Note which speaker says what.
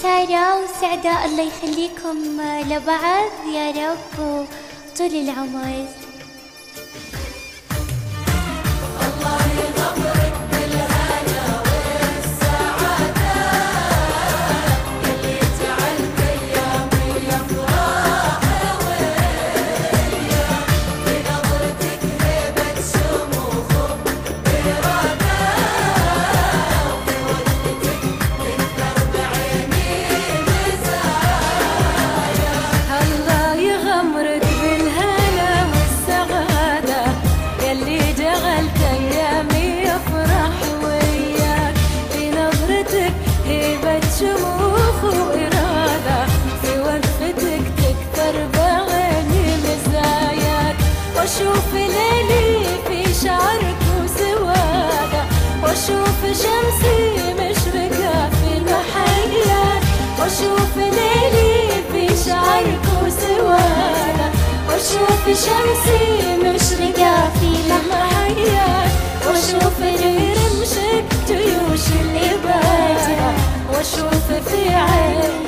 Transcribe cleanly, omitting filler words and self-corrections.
Speaker 1: سارة وسعداء، الله يخليكم لبعض يا رب وطول العمر.
Speaker 2: شموخ وإرادة في وقفتك تكثر بعيني مزاياك، وأشوف ليلي في شعرك وسوادة، وأشوف شمسي مشرقة في المحيات، وأشوف ليلي في شعرك وسوادة، وأشوف شمسي مشرقة في المحيات، وأشوف رمشك جيوش الإبادة، واشوف في عين